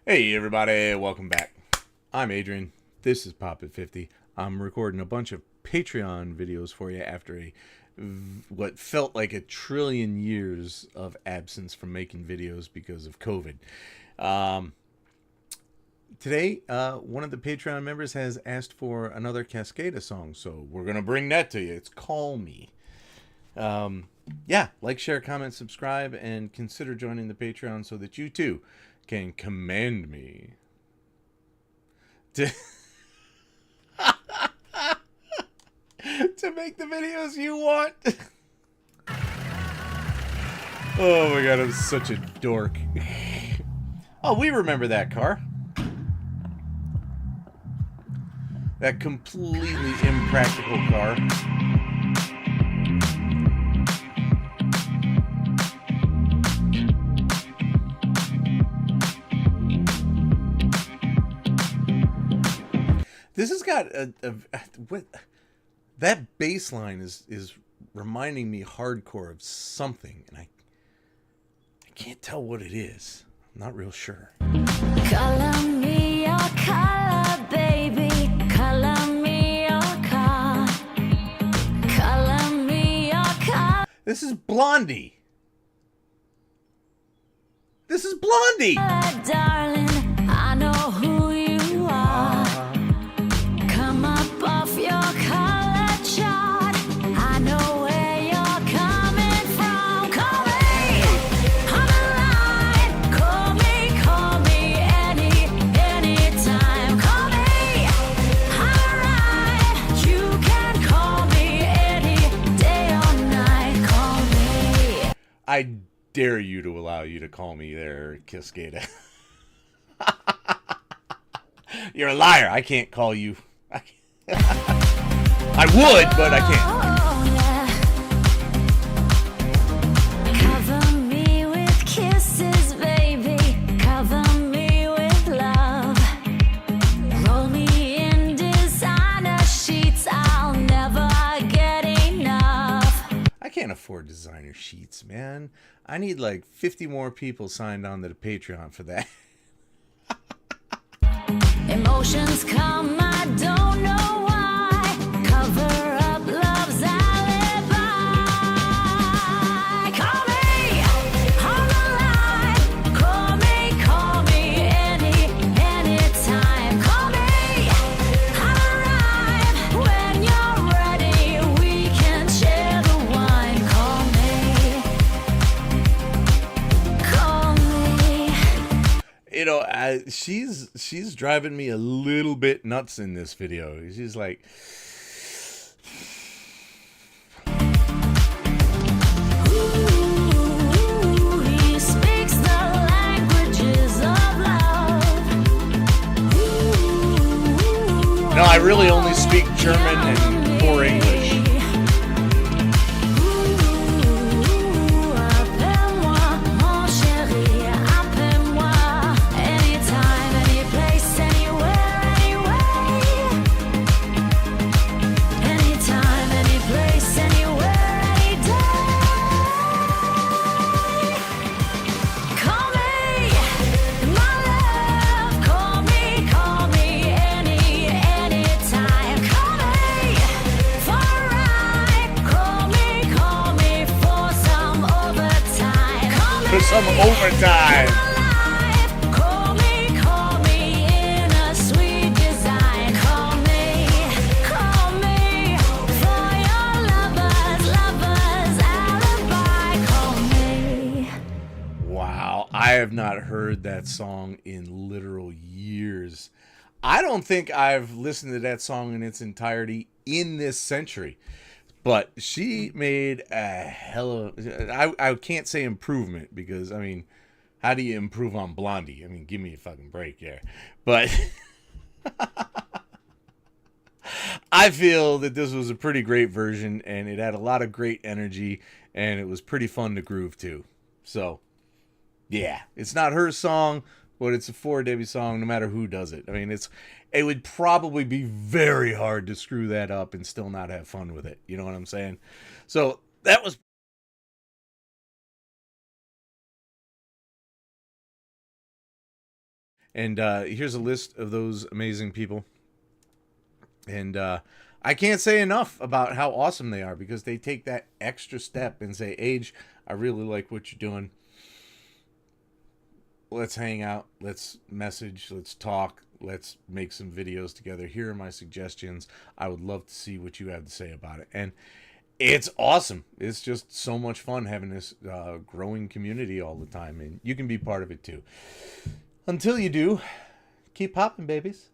Hey everybody, welcome back. I'm Adrian. This is Pop at 50. I'm recording a bunch of Patreon videos for you after what felt like a trillion years of absence from making videos because of COVID. Today, one of the Patreon members has asked for another CASCADA song, so we're going to bring that to you. It's Call Me. Yeah, like, share, comment, subscribe, and consider joining the Patreon so that you too can command me to to make the videos you want. Oh my god, I'm such a dork. Oh, we remember that car. That completely impractical car. This has got what that bass line is reminding me hardcore of something, and I can't tell what it is. I'm not real sure. Color me your color, baby. Color me your car. Color me your car. This is Blondie. This is Blondie. Darling, I know who you are. Come up off your color chart. I know where you're coming from. Call me on the line. Call me anytime. Call me alright. You can call me any day or night. Call me. I dare you to allow you to call me there, Cascada. You're a liar. I can't call you. I would, but I can't. Cover me with kisses, baby. Cover me with love. Roll me in designer sheets. I'll never get enough. I can't afford designer sheets, man. I need like 50 more people signed on to the Patreon for that. Emotions come, I don't know why. Cover up love's alibi. Call me on the line. Call me anytime. Call me, I'll arrive when you're ready. We can share the wine. Call me. You know, she's driving me a little bit nuts in this video. She's like, Ooh, he speaks the languages of love. Ooh, no, I really only speak German and poor English. Appelle-moi, mon chéri, appelle-moi. Anytime, any place, anywhere, anyway. Anytime, any place, anywhere, any day. Call me, my love. Call me, anytime. Call me for a ride. Call me for some overtime. Call me For some overtime. alive. Call me in a sweet design. Call me for your lover's alibi. Call me. Wow, I have not heard that song in literal years. I don't think I've listened to that song in its entirety in this century. But she made a hell of... I can't say improvement because, I mean, how do you improve on Blondie? I mean, give me a fucking break here. But I feel that this was a pretty great version, and it had a lot of great energy, and it was pretty fun to groove to. So, yeah, it's not her song, but it's a 4Debbie song no matter who does it. I mean, it would probably be very hard to screw that up and still not have fun with it. You know what I'm saying? So that was And here's a list of those amazing people. And I can't say enough about how awesome they are, because they take that extra step and say, Age, I really like what you're doing. Let's hang out. Let's message. Let's talk. Let's make some videos together. Here are my suggestions. I would love to see what you have to say about it. And it's awesome. It's just so much fun having this growing community all the time. And you can be part of it too. Until you do, keep popping, babies.